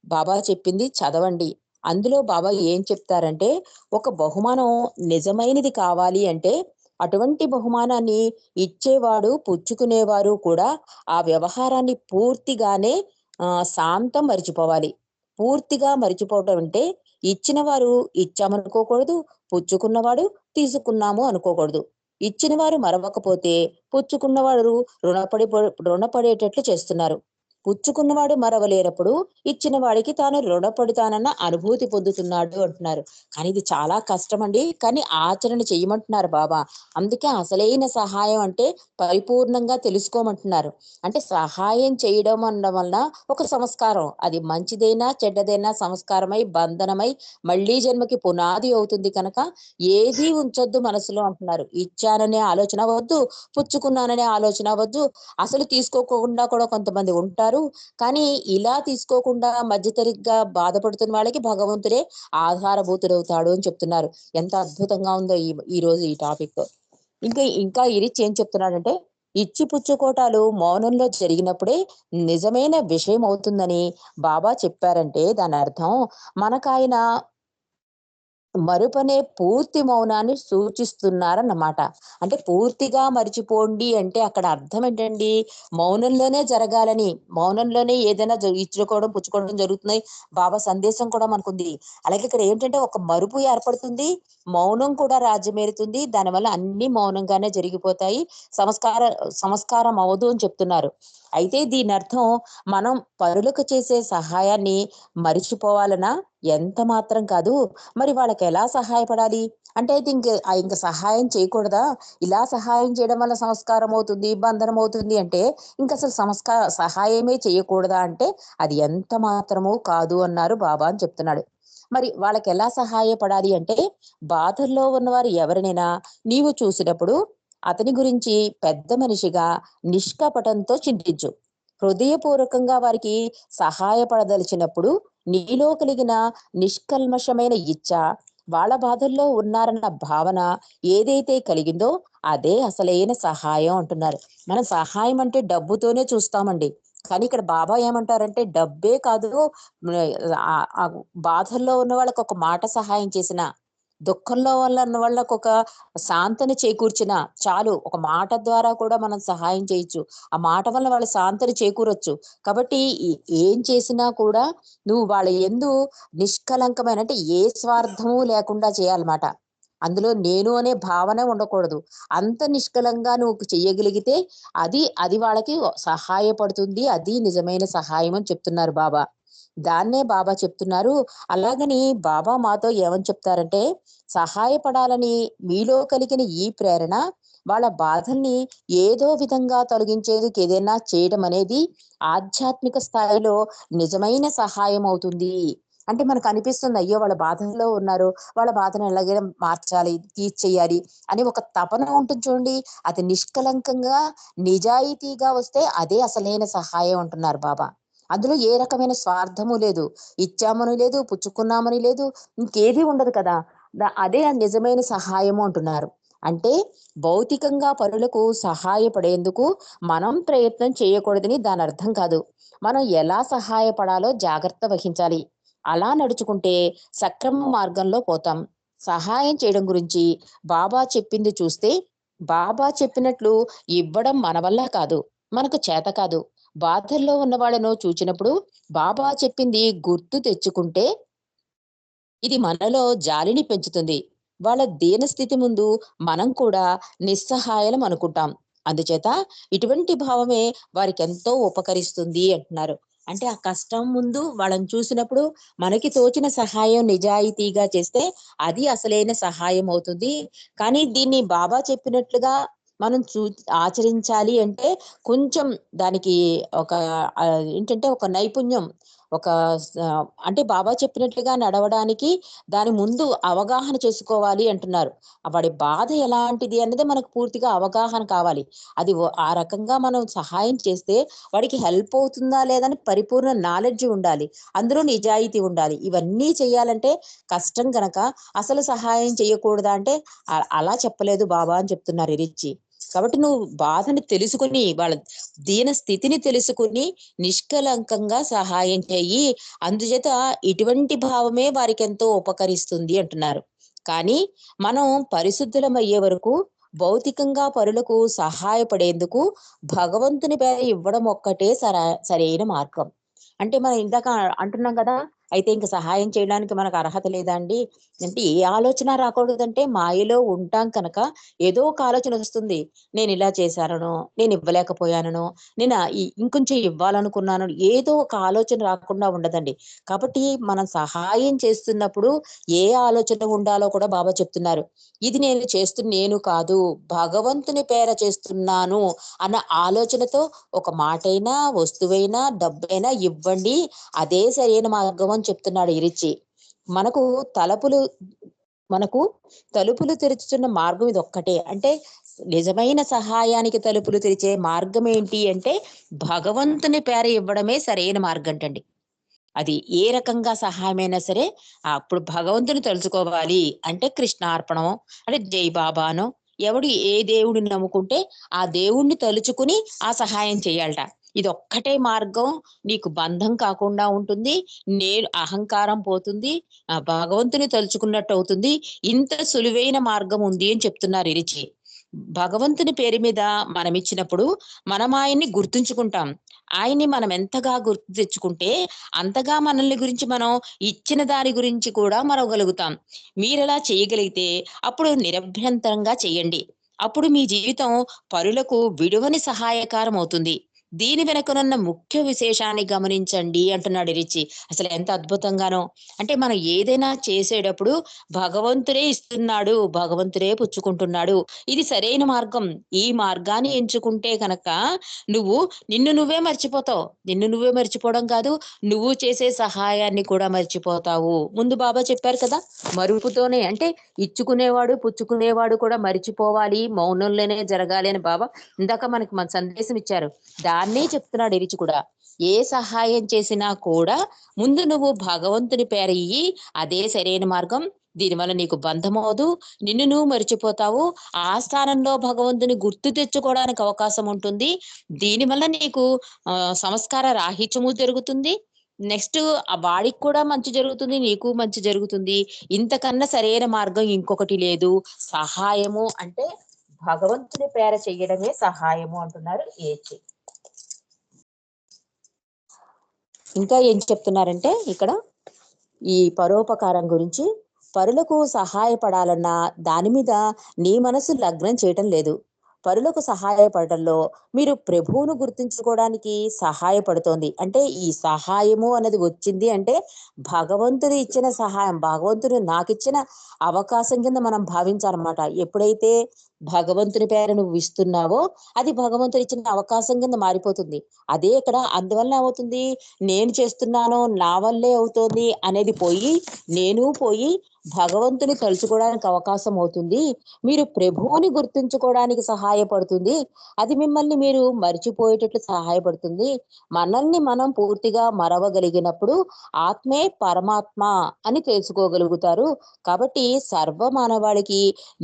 బాబా చెప్పింది చదవండి. అందులో బాబా ఏం చెప్తారంటే, ఒక బహుమానం నిజమైనది కావాలి అంటే అటువంటి బహుమానాన్ని ఇచ్చేవాడు, పుచ్చుకునేవారు కూడా ఆ వ్యవహారాన్ని పూర్తిగానే శాంతం మరిచిపోవాలి. పూర్తిగా మరిచిపోవటం అంటే ఇచ్చిన వారు ఇచ్చామనుకోకూడదు, పుచ్చుకున్నవాడు తీసుకున్నాము అనుకోకూడదు. ఇచ్చిన వారు మరవకపోతే పుచ్చుకున్నవాడు రుణపడేటట్లు చేస్తున్నారు. పుచ్చుకున్నవాడు మరవలేనప్పుడు ఇచ్చిన వాడికి తాను రుణపడతానన్న అనుభూతి పొందుతున్నాడు అంటున్నారు. కానీ ఇది చాలా కష్టం అండి. కానీ ఆచరణ చేయమంటున్నారు బాబా. అందుకే అసలైన సహాయం అంటే పరిపూర్ణంగా తెలుసుకోమంటున్నారు. అంటే సహాయం చేయడం అనడం వలన ఒక సంస్కారం, అది మంచిదైనా చెడ్డదైనా సంస్కారమై బంధనమై మళ్ళీ జన్మకి పునాది అవుతుంది కనుక ఏది ఉంచొద్దు మనసులో అంటున్నారు. ఇచ్చాననే ఆలోచన వద్దు, పుచ్చుకున్నాననే ఆలోచన వద్దు. అసలు తీసుకోకుండా కూడా కొంతమంది ఉంటారు. కానీ ఇలా తీసుకోకుండా మధ్యతరిగ్గా బాధపడుతున్న వాళ్ళకి భగవంతుడే ఆధారభూతుడవుతాడు అని చెప్తున్నారు. ఎంత అద్భుతంగా ఉందో ఈ రోజు ఈ టాపిక్. ఇంకా ఇరిచి ఏం చెప్తున్నాడంటే, ఇచ్చి పుచ్చుకోటాలు మౌనంలో జరిగినప్పుడే నిజమైన విషయం అవుతుందని బాబా చెప్పారంటే దాని అర్థం మనకాయన మరుపనే పూర్తి మౌనాన్ని సూచిస్తున్నారన్నమాట. అంటే పూర్తిగా మరిచిపోండి అంటే అక్కడ అర్థం ఏంటండి? మౌనంలోనే జరగాలని, మౌనంలోనే ఏదైనా ఇచ్చుకోవడం, పుచ్చుకోవడం జరుగుతున్నాయి. బాబా సందేశం కూడా మనకుంది. అలాగే ఇక్కడ ఏంటంటే ఒక మరుపు ఏర్పడుతుంది. మౌనం కూడా రాజ్యమేలుతుంది. దానివల్ల అన్ని మౌనంగానే జరిగిపోతాయి. సంస్కారం అవ్వదు అని చెప్తున్నారు. అయితే దీని అర్థం మనం పరులకు చేసే సహాయాన్ని మరిచిపోవాలనా? ఎంత మాత్రం కాదు. మరి వాళ్ళకి ఎలా సహాయపడాలి? అంటే అయితే ఇంక సహాయం చేయకూడదా? ఇలా సహాయం చేయడం వల్ల సంస్కారం అవుతుంది, బంధనం అవుతుంది అంటే ఇంకసలు సహాయమే చేయకూడదా అంటే అది ఎంత మాత్రమూ కాదు అన్నారు బాబా అని చెప్తున్నాడు. మరి వాళ్ళకి ఎలా సహాయపడాలి అంటే, బాధల్లో ఉన్నవారు ఎవరినైనా నీవు చూసినప్పుడు అతని గురించి పెద్ద మనిషిగా నిష్కపటంతో చింతించు. హృదయపూర్వకంగా వారికి సహాయపడదలిచినప్పుడు నీలో కలిగిన నిష్కల్మషమైన ఇచ్చ, వాళ్ళ బాధల్లో ఉన్నారన్న భావన ఏదైతే కలిగిందో అదే అసలైన సహాయం అంటున్నారు. మనం సహాయం అంటే డబ్బుతోనే చూస్తామండి. కానీ ఇక్కడ బాబా ఏమంటారంటే డబ్బే కాదు, ఆ బాధల్లో ఉన్న వాళ్ళకి ఒక మాట సహాయం చేసిన, దుఃఖంలో ఉన్న వాళ్ళకు ఒక శాంతని చేకూర్చిన చాలు. ఒక మాట ద్వారా కూడా మనం సహాయం చేయొచ్చు. ఆ మాట వల్ల వాళ్ళ శాంతని చేకూరొచ్చు. కాబట్టి ఏం చేసినా కూడా నువ్వు వాళ్ళ యందు నిష్కలంకమైన అంటే ఏ స్వార్థము లేకుండా చేయాలన్నమాట. అందులో నేను అనే భావన ఉండకూడదు. అంత నిష్కలంగా నువ్వు చెయ్యగలిగితే అది వాళ్ళకి సహాయపడుతుంది. అది నిజమైన సహాయం అని చెప్తున్నారు బాబా. దాన్నే బాబా చెప్తున్నారు. అలాగని బాబా మాతో ఏమని చెప్తారంటే, సహాయపడాలని మీలో కలిగిన ఈ ప్రేరణ వాళ్ళ బాధల్ని ఏదో విధంగా తొలగించేందుకు ఏదైనా చేయడం అనేది ఆధ్యాత్మిక స్థాయిలో నిజమైన సహాయం అవుతుంది. అంటే మనకు అనిపిస్తుంది, అయ్యో వాళ్ళ బాధల్లో ఉన్నారు, వాళ్ళ బాధను ఎలాగైనా మార్చాలి, తీర్చేయాలి అని ఒక తపన ఉంటుంది చూడండి. అది నిష్కలంకంగా నిజాయితీగా వస్తే అదే అసలైన సహాయం అంటున్నారు బాబా. అందులో ఏ రకమైన స్వార్థము లేదు. ఇచ్చామని లేదు, పుచ్చుకున్నామని లేదు, ఇంకేది ఉండదు కదా! అదే నిజమైన సహాయము అంటున్నారు. అంటే భౌతికంగా పరులకు సహాయపడేందుకు మనం ప్రయత్నం చేయకూడదని దాని అర్థం కాదు. మనం ఎలా సహాయపడాలో జాగ్రత్త వహించాలి. అలా నడుచుకుంటే సక్రమ మార్గంలో పోతాం. సహాయం చేయడం గురించి బాబా చెప్పింది చూస్తే, బాబా చెప్పినట్లు ఇవ్వడం మన వల్ల కాదు, మనకు చేత కాదు. బాధల్లో ఉన్న వాళ్ళను చూచినప్పుడు బాబా చెప్పింది గుర్తు తెచ్చుకుంటే ఇది మనలో జాలిని పెంచుతుంది. వాళ్ళ దీనస్థితి ముందు మనం కూడా నిస్సహాయులం అనుకుంటాం. అందుచేత ఇటువంటి భావమే వారికెంతో ఉపకరిస్తుంది అంటున్నారు. అంటే ఆ కష్టం ముందు వాళ్ళని చూసినప్పుడు మనకి తోచిన సహాయం నిజాయితీగా చేస్తే అది అసలైన సహాయం అవుతుంది. కానీ దీన్ని బాబా చెప్పినట్లుగా మనం ఆచరించాలి అంటే కొంచెం దానికి ఒక ఏంటంటే ఒక నైపుణ్యం, ఒక అంటే బాబా చెప్పినట్లుగా నడవడానికి దాని ముందు అవగాహన చేసుకోవాలి అంటున్నారు. వాడి బాధ ఎలాంటిది అనేది మనకు పూర్తిగా అవగాహన కావాలి. అది ఆ రకంగా మనం సహాయం చేస్తే వాడికి హెల్ప్ అవుతుందా లేదని పరిపూర్ణ నాలెడ్జ్ ఉండాలి. అందులో నిజాయితీ ఉండాలి. ఇవన్నీ చేయాలంటే కష్టం గనక అసలు సహాయం చేయకూడదా అంటే అలా చెప్పలేదు బాబా అని చెప్తున్నారు ఇరిచ్చి. కాబట్టి నువ్వు బాధని తెలుసుకుని వాళ్ళ దీన స్థితిని తెలుసుకుని నిష్కలంకంగా సహాయం చెయ్యి. అందుచేత ఇటువంటి భావమే వారికి ఎంతో ఉపకరిస్తుంది అంటున్నారు. కానీ మనం పరిశుద్ధులం అయ్యే వరకు భౌతికంగా పరులకు సహాయపడేందుకు భగవంతుని పేర ఇవ్వడం ఒక్కటే సరైన మార్గం. అంటే మనం ఇందాక అంటున్నాం కదా, అయితే ఇంక సహాయం చేయడానికి మనకు అర్హత లేదా అండి అంటే ఏ ఆలోచన రాకూడదంటే మాయలో ఉంటాం కనుక ఏదో ఒక ఆలోచన వస్తుంది. నేను ఇలా చేశానో, నేను ఇవ్వలేకపోయానో, నేను ఇంకొంచెం ఇవ్వాలనుకున్నాను, ఏదో ఒక ఆలోచన రాకుండా ఉండదండి. కాబట్టి మనం సహాయం చేస్తున్నప్పుడు ఏ ఆలోచన ఉండాలో కూడా బాబా చెప్తున్నారు. ఇది నేను కాదు, భగవంతుని పేర చేస్తున్నాను అన్న ఆలోచనతో ఒక మాటైనా, వస్తువైనా, డబ్బైనా ఇవ్వండి. అదే సరైన మార్గం అని చెప్తున్నాడు ఇరిచి. మనకు తలుపులు తెరుచుతున్న మార్గం ఇది ఒక్కటే. అంటే నిజమైన సహాయానికి తలుపులు తెరిచే మార్గం ఏంటి అంటే భగవంతుని పేర ఇవ్వడమే సరైన మార్గం అంటండి. అది ఏ రకంగా సహాయమైనా సరే అప్పుడు భగవంతుని తలుచుకోవాలి. అంటే కృష్ణార్పణం అంటే జై బాబానో, ఎవడు ఏ దేవుడిని నమ్ముకుంటే ఆ దేవుణ్ణి తలుచుకుని ఆ సహాయం చేయాలట. ఇది ఒక్కటే మార్గం. నీకు బంధం కాకుండా ఉంటుంది, నేను అహంకారం పోతుంది, ఆ భగవంతుని తలుచుకున్నట్టు అవుతుంది. ఇంత సులువైన మార్గం ఉంది అని చెప్తున్నారు ఇరిచి. భగవంతుని పేరు మీద మనం ఇచ్చినప్పుడు మనం ఆయన్ని గుర్తుంచుకుంటాం. ఆయన్ని మనం ఎంతగా గుర్తు తెచ్చుకుంటే అంతగా మనల్ని గురించి మనం ఇచ్చిన దాని గురించి కూడా మరవగలుగుతాం. మీరలా చేయగలిగితే అప్పుడు నిరభ్యంతరంగా చేయండి. అప్పుడు మీ జీవితం పరులకు విడువని సహాయకారం అవుతుంది. దీని వెనుకనున్న ముఖ్య విశేషాన్ని గమనించండి అంటున్నాడు రిచి. అసలు ఎంత అద్భుతంగానో. అంటే మనం ఏదైనా చేసేటప్పుడు భగవంతుడే ఇస్తున్నాడు, భగవంతుడే పుచ్చుకుంటున్నాడు. ఇది సరైన మార్గం. ఈ మార్గాన్ని ఎంచుకుంటే కనుక నువ్వు నిన్ను నువ్వే మర్చిపోతావు. నిన్ను నువ్వే మర్చిపోవడం కాదు, నువ్వు చేసే సహాయాన్ని కూడా మర్చిపోతావు. ముందు బాబా చెప్పారు కదా, మరుపుతోనే అంటే ఇచ్చుకునేవాడు పుచ్చుకునేవాడు కూడా మరిచిపోవాలి, మౌనంలోనే జరగాలి అని బాబా ఇందాక మనకి మన సందేశం ఇచ్చారు. దాన్నే చెప్తున్నాడు ఇరిచి కూడా. ఏ సహాయం చేసినా కూడా ముందు నువ్వు భగవంతుని పేర ఇయ్యి, అదే సరైన మార్గం. దీనివల్ల నీకు బంధమవదు, నిన్ను నువ్వు మరిచిపోతావు. ఆ స్థానంలో భగవంతుని గుర్తు తెచ్చుకోవడానికి అవకాశం ఉంటుంది. దీనివల్ల నీకు సంస్కార రాహిత్యము జరుగుతుంది. నెక్స్ట్ వాడికి కూడా మంచి జరుగుతుంది, నీకు మంచి జరుగుతుంది. ఇంతకన్నా సరైన మార్గం ఇంకొకటి లేదు. సహాయము అంటే భగవంతుని పేర చెయ్యడమే సహాయము అంటున్నారు ఏచి. ఇంకా ఏం చెప్తున్నారంటే ఇక్కడ ఈ పరోపకారం గురించి, పరులకు సహాయపడాలన్నా దాని మీద నీ మనసు లగ్నం చేయటం లేదు. పరులకు సహాయపడటంలో మీరు ప్రభువును గుర్తించుకోవడానికి సహాయపడుతోంది. అంటే ఈ సహాయము అనేది వచ్చింది అంటే భగవంతుడు ఇచ్చిన సహాయం, భగవంతుడు నాకిచ్చిన అవకాశం కింద మనం భావించాలన్నమాట. ఎప్పుడైతే భగవంతుని పేర నువ్వు ఇస్తున్నావో అది భగవంతుడు ఇచ్చిన అవకాశం కింద మారిపోతుంది. అదే ఇక్కడ అందువల్ల ఏమవుతుంది, నేను చేస్తున్నాను నా వల్లే అవుతోంది అనేది పోయి నేను పోయి భగవంతుని తలుచుకోవడానికి అవకాశం అవుతుంది. మీరు ప్రభువుని గుర్తుంచుకోవడానికి సహాయపడుతుంది. అది మిమ్మల్ని మీరు మర్చిపోయేటట్లు సహాయపడుతుంది. మనల్ని మనం పూర్తిగా మరవగలిగినప్పుడు ఆత్మే పరమాత్మ అని తెలుసుకోగలుగుతారు. కాబట్టి సర్వ మానవాళికి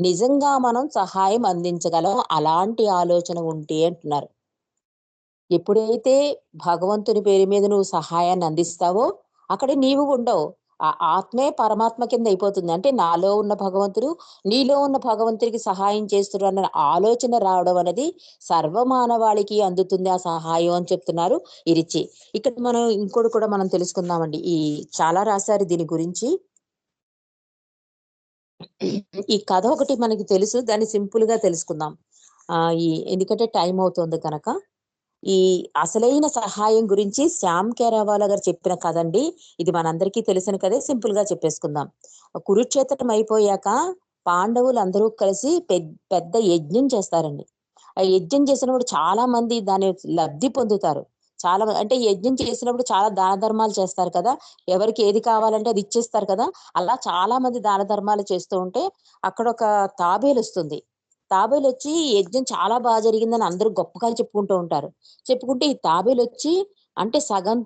నిజంగా మనం సహాయం అందించగలం అలాంటి ఆలోచన ఉంటే అంటున్నారు. ఎప్పుడైతే భగవంతుని పేరు మీద నువ్వు సహాయాన్ని అందిస్తావో అక్కడ నీవు ఉండవు. ఆ ఆత్మే పరమాత్మ కింద అయిపోతుంది. అంటే నాలో ఉన్న భగవంతుడు నీలో ఉన్న భగవంతుడికి సహాయం చేస్తున్నారు అన్న ఆలోచన రావడం అనేది సర్వమానవాళికి అందుతుంది ఆ సహాయం అని చెప్తున్నారు ఇరిచి. ఇక్కడ మనం ఇంకోటి కూడా మనం తెలుసుకుందామండి. ఈ చాలా రాశారు దీని గురించి. ఈ కథ ఒకటి మనకి తెలుసు, దాన్ని సింపుల్ గా తెలుసుకుందాం. ఎందుకంటే టైం అవుతుంది కనుక. ఈ అసలైన సహాయం గురించి శ్యామ్ కేరావాలా గారు చెప్పిన కథ అండి. ఇది మనందరికీ తెలిసిన కదే, సింపుల్ గా చెప్పేసుకుందాం. కురుక్షేత్రం అయిపోయాక పాండవులు అందరూ కలిసి పెద్ద యజ్ఞం చేస్తారండి. ఆ యజ్ఞం చేసినప్పుడు చాలా మంది దాని లబ్ధి పొందుతారు. చాలా అంటే యజ్ఞం చేసినప్పుడు చాలా దాన ధర్మాలు చేస్తారు కదా, ఎవరికి ఏది కావాలంటే అది ఇచ్చేస్తారు కదా. అలా చాలా మంది దాన ధర్మాలు చేస్తూ ఉంటే అక్కడ ఒక తాబేలు వస్తుంది. తాబేలు వచ్చి యజ్ఞం చాలా బాగా జరిగిందని అందరూ గొప్పగా చెప్పుకుంటూ ఉంటారు. చెప్పుకుంటే ఈ తాబేలు వచ్చి అంటే సగం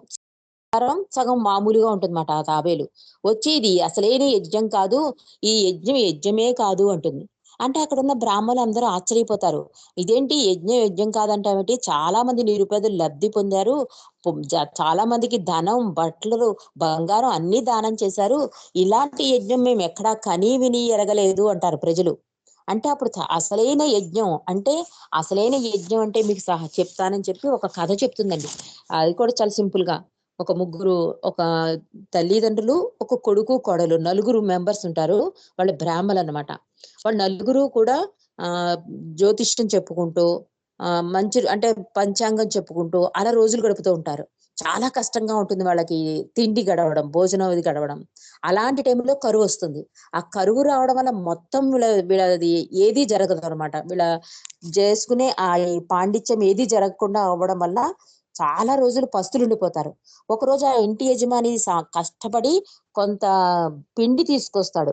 సగం మామూలుగా ఉంటుందన్నమాట. ఆ తాబేలు వచ్చి ఇది అసలేని యజ్ఞం కాదు, ఈ యజ్ఞం యజ్ఞమే కాదు అంటుంది. అంటే అక్కడ ఉన్న బ్రాహ్మణులు అందరూ ఆశ్చర్యపోతారు. ఇదేంటి యజ్ఞం యజ్ఞం కాదంటావేంటి, చాలా మంది నిరుపేదలు లబ్ధి పొందారు, చాలా మందికి ధనం, బట్టలు, బంగారం అన్ని దానం చేశారు, ఇలాంటి యజ్ఞం మేము ఎక్కడా కనీ విని ఎరగలేదు అంటారు ప్రజలు. అంటే అప్పుడు అసలైన యజ్ఞం అంటే, అసలైన యజ్ఞం అంటే మీకు చెప్తానని చెప్పి ఒక కథ చెప్తుందండి. అది కూడా చాలా సింపుల్ గా. ఒక ముగ్గురు, ఒక తల్లిదండ్రులు, ఒక కొడుకు, కోడలు, నలుగురు మెంబర్స్ ఉంటారు. వాళ్ళు బ్రాహ్మలు అన్నమాట. వాళ్ళు నలుగురు కూడా ఆహ్, జ్యోతిష్యం చెప్పుకుంటూ, మంచి అంటే పంచాంగం చెప్పుకుంటూ అలా రోజులు గడుపుతూ ఉంటారు. చాలా కష్టంగా ఉంటుంది వాళ్ళకి తిండి గడవడం, భోజనం అది గడవడం. అలాంటి టైంలో కరువొస్తుంది. ఆ కరువు రావడం వల్ల మొత్తం వీళ్ళది ఏదీ జరగదనమాట. వీళ్ళ చేసుకునే ఈ పాండిత్యం ఏదీ జరగకుండా అవ్వడం వల్ల చాలా రోజులు పస్తులుండిపోతారు. ఒకరోజు ఆ ఇంటి యజమాని కష్టపడి కొంత పిండి తీసుకొస్తాడు.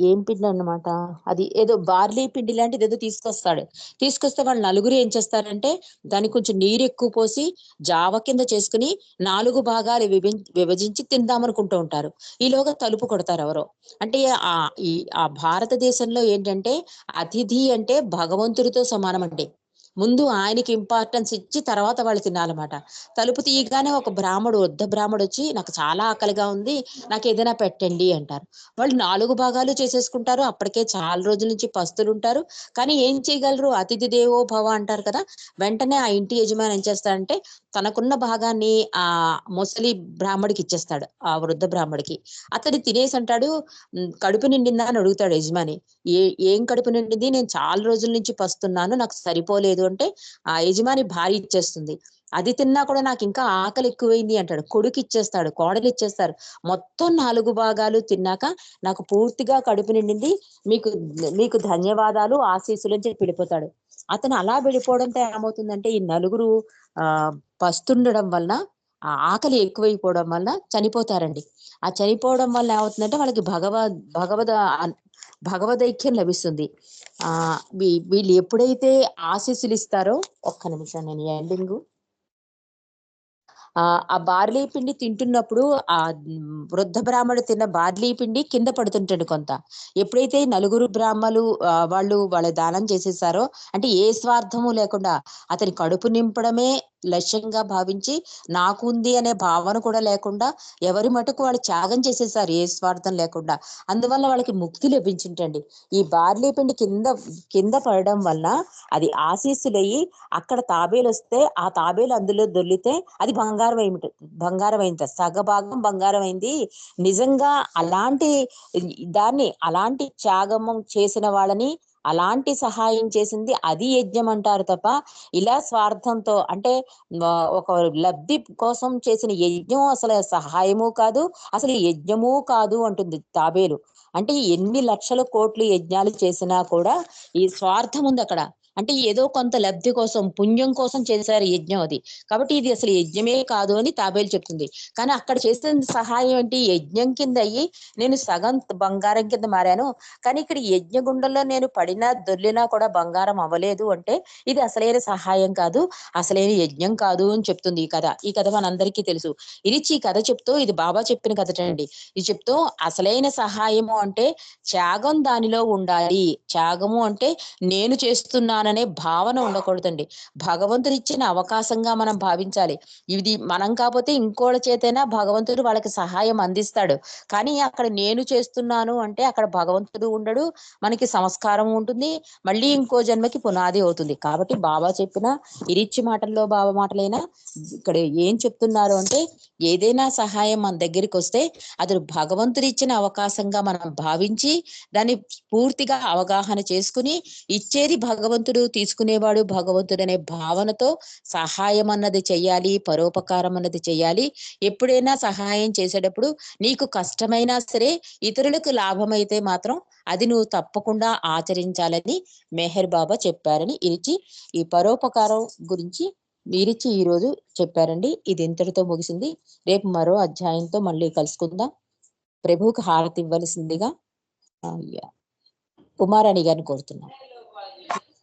ఏం పిండన్నమాట, అది ఏదో బార్లీ పిండి లాంటిదేదో తీసుకొస్తాడు. తీసుకొస్తే వాళ్ళు నలుగురు ఏం చేస్తారంటే, దానికి కొంచెం నీరెక్కువ పోసి జావ కింద చేసుకొని 4 భాగాలు విభజించి తిందామనుకుంటూ ఉంటారు. ఈలోగా తలుపు కొడతారెవరో. అంటే ఆ భారతదేశంలో ఏంటంటే, అతిథి అంటే భగవంతుడితో సమానమండి. ముందు ఆయనకి ఇంపార్టెన్స్ ఇచ్చి తర్వాత వాళ్ళు తినాలన్నమాట. తలుపు తీయగానే ఒక వృద్ధ బ్రాహ్మడొచ్చి, "నాకు చాలా ఆకలిగా ఉంది, నాకేదైనా పెట్టండి" అంటారు. వాళ్ళు 4 భాగాలు చేసేసుకుంటారు. అప్పటికే చాలా రోజుల నుంచి పస్తులుంటారు. కానీ ఏం చేయగలరు? అతిథి దేవో భవ అంటారు కదా! వెంటనే ఆ ఇంటి యజమాని ఏం చేస్తాడంటే, తనకున్న భాగాన్ని ముసలి బ్రాహ్మడికి ఇచ్చేస్తాడు. ఆ వృద్ధ బ్రాహ్మడికి. అతడు తినేసి అంటాడు, కడుపు నిండిందా అని అడుగుతాడు యజమాని. ఏ ఏం కడుపు నిండింది? నేను చాలా రోజుల నుంచి పస్తున్నాను, నాకు సరిపోలేదు అంటే, ఆ యజమాని భార్య ఇచ్చేస్తుంది. అది తిన్నా కూడా నాకింకా ఆకలి ఎక్కువైంది అంటాడు. కొడుకిచ్చేస్తాడు, కోడలిచ్చేస్తారు. మొత్తం 4 భాగాలు తిన్నాక నాకు పూర్తిగా కడుపు నిండింది, మీకు మీకు ధన్యవాదాలు, ఆశీస్సులు అని చెప్పి వెళ్ళిపోతాడు. అతను అలా వెళ్ళిపోవడంతో ఏమవుతుందంటే, ఈ నలుగురు ఆహ్, పస్తుండడం వలన, ఆ ఆకలి ఎక్కువైపోవడం వల్ల చనిపోతారండి. ఆ చనిపోవడం వల్ల ఏమవుతుందంటే వాళ్ళకి భగవద్ భగవదైక్యం లభిస్తుంది. వీళ్ళు ఎప్పుడైతే ఆశీస్సులు ఇస్తారో, ఒక్క నిమిషం నేను ఎండింగు. ఆ బార్లీ పిండి తింటున్నప్పుడు వృద్ధ బ్రాహ్మడు తిన్న బార్లీ పిండి కింద పడుతుంటండి కొంత. ఎప్పుడైతే ఈ నలుగురు బ్రాహ్మలు వాళ్ళ దానం చేసేసారో, అంటే ఏ స్వార్థము లేకుండా అతని కడుపు నింపడమే లక్ష్యంగా భావించి, నాకుంది అనే భావన కూడా లేకుండా ఎవరి మటుకు వాళ్ళు త్యాగం చేసేసారు ఏ స్వార్థం లేకుండా. అందువల్ల వాళ్ళకి ముక్తి లభించింటండి. ఈ బార్లీ పిండి కింద కింద పడడం వల్ల అది ఆశీస్సులయ్యి, అక్కడ తాబేలొస్తే ఆ తాబేలు అందులో దొర్లితే అది బంగారం అయింది. సగభాగం బంగారం అయింది. నిజంగా అలాంటి అలాంటి త్యాగం చేసిన వాళ్ళని, అలాంటి సహాయం చేసింది అది యజ్ఞం అంటారు తప్ప, ఇలా స్వార్థంతో అంటే ఒక లబ్ధి కోసం చేసిన యజ్ఞం అసలు సహాయము కాదు, అసలు యజ్ఞము కాదు అంటుంది తాబేలు. అంటే ఎన్ని లక్షల కోట్లు యజ్ఞాలు చేసినా కూడా ఈ స్వార్థం ఉందక్కడ. అంటే ఏదో కొంత లబ్ధి కోసం, పుణ్యం కోసం చేశారు యజ్ఞం అది. కాబట్టి ఇది అసలు యజ్ఞమే కాదు అని తాబేలు చెప్తుంది. కానీ అక్కడ చేసిన సహాయం ఏంటి? యజ్ఞం కింద అయ్యి నేను సగం బంగారం కింద మారాను. కానీ ఇక్కడ యజ్ఞగుండంలో నేను పడినా, దొర్లినా కూడా బంగారం అవ్వలేదు అంటే ఇది అసలైన సహాయం కాదు, అసలైన యజ్ఞం కాదు అని చెప్తుంది ఈ కథ. ఈ కథ మనందరికీ తెలుసు. ఈ కథ చెప్తూ, ఇది బాబా చెప్పిన కథటండి. ఇది చెప్తూ అసలైన సహాయము అంటే త్యాగం దానిలో ఉండాలి. త్యాగము అంటే నేను చేస్తున్నాననే భావన ఉండకూడదండి. భగవంతుడిచ్చిన అవకాశంగా మనం భావించాలి. ఇది మనం కాపోతే ఇంకోళ్ళ చేతైనా భగవంతుడు వాళ్ళకి సహాయం అందిస్తాడు. కానీ అక్కడ నేను చేస్తున్నాను అంటే అక్కడ భగవంతుడు ఉండడు. మనకి సంస్కారం ఉంటుంది. మళ్ళీ ఇంకో జన్మకి పునాది అవుతుంది. కాబట్టి బాబా చెప్పిన ఇరిచ్చి మాటల్లో బాబా మాటలైనా ఇక్కడ ఏం చెప్తున్నారు అంటే, ఏదైనా సహాయం మన దగ్గరికొస్తే అది భగవంతుడిచ్చిన అవకాశంగా మనం భావించి, దాన్ని పూర్తిగా అవగాహన చేసుకుని, ఇచ్చేది భగవంతుడు, తీసుకునేవాడు భగవంతుడనే భావనతో సహాయం అన్నది చెయ్యాలి, పరోపకారం అన్నది చెయ్యాలి. ఎప్పుడైనా సహాయం చేసేటప్పుడు నీకు కష్టమైనా సరే, ఇతరులకు లాభమైతే మాత్రం అది నువ్వు తప్పకుండా ఆచరించాలని మెహర్ బాబా చెప్పారని ఈ పరోపకారం గురించి మీరిచ్చి ఈ రోజు చెప్పారండి. ఇది ఇంతటితో ముగిసింది. రేపు మరో అధ్యాయంతో మళ్ళీ కలుసుకుందాం. ప్రభువుకి హారతి ఇవ్వవలసిందిగా ఉమారాణి గారిని కోరుతున్నాం.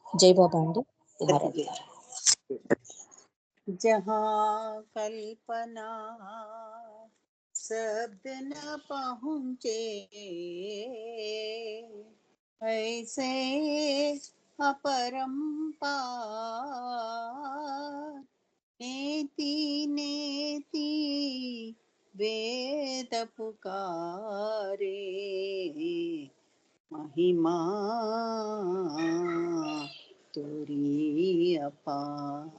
జై బాబా అండి. ఉమారాణి గారు. जहाँ कल्पना शब्द न पहुँचे, ऐसे अपरंपार नेति नेति वेद पुकारे, महिमा तुरी अपार।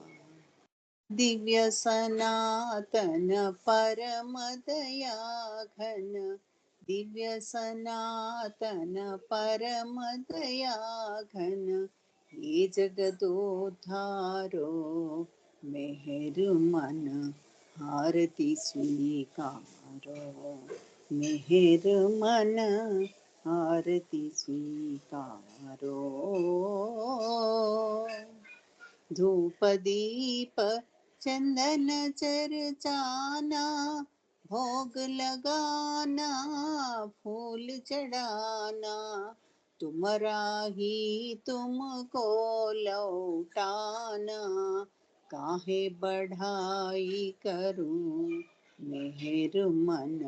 दिव्य सनातन परम दया घन, दिव्य सनातन परम दया घन, ये जगदोद्धारो मेहर मन आरती स्वीकारो, मेहर मन आरती स्वीकारो। धूप दीप चंदन चर्चाना, भोग लगाना फूल चढ़ाना, तुम्हारा ही तुमको लौटाना, काहे बढ़ाई करूं मेहर मन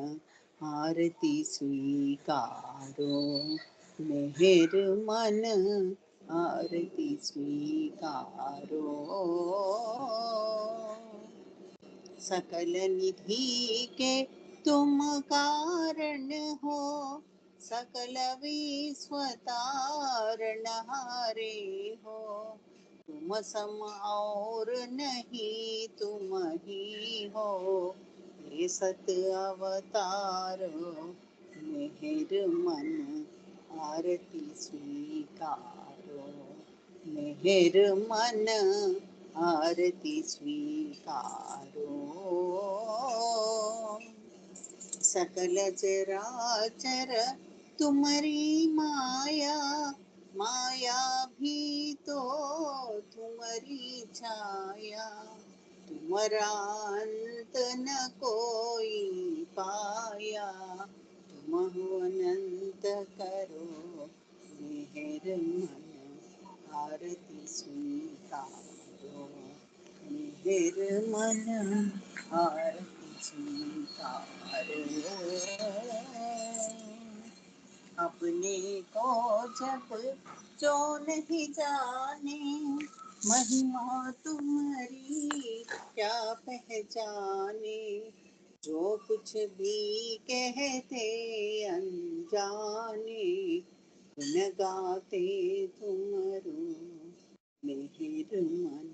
आरती स्वीकारो, मेहर मन आरती स्वीकारो। सकल निधि के तुम कारण हो, सकल विश्व तारणहारे हो, तुम सम और नहीं तुम ही हो, ये सत अवतारो मेहर मन आरती स्वीकारो, मेहर मन आरती स्वीकारो। सकल चराचर तुम्हारी माया, माया भी तो तुम्हारी छाया, तुम्हारा अंत न कोई पाया, तुम हो अनंत करो मेहर मन आरती स्वीकारो, मेहर मन आरती स्वीकारो। अपने को जब जो नहीं जाने, महिमा तुम्हारी क्या पहचाने, जो कुछ भी कहते अनजाने, गुण गाते तुमरो मेहर मन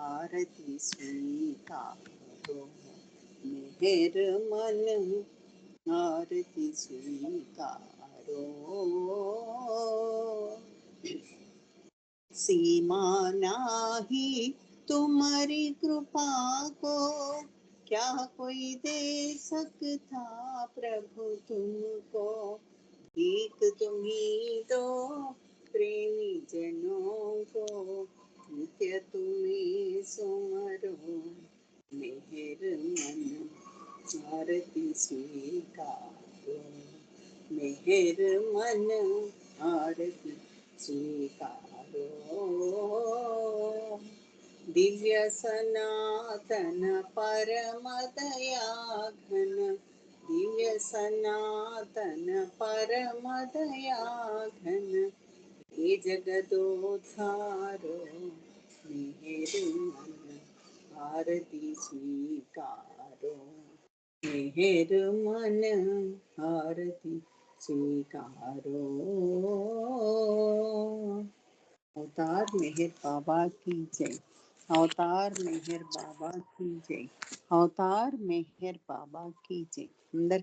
आरती स्वीकारो, मेहर मन आरती स्वीकारो। सीमा नाही तुम्हारी कृपा को, क्या कोई दे सकता प्रभु तुमको, एक तुम्ही दो प्रेमी जनों को, नित्य तुम्हें सुमरो मेहर मन आरती स्वीकारो, मेहर मन आरती स्वीकारो। दिव्य सनातन परम दया घन, दिव्य सनातन परम दया घन, ये जगदोद्धारो मेहर मन आरती स्वीकारो, मेहर मन आरती स्वीकारो। अवतार मेहर बाबा की जय, अवतार मेहर बाबा की जय, अवतार मेहर बाबा की जय। अंदर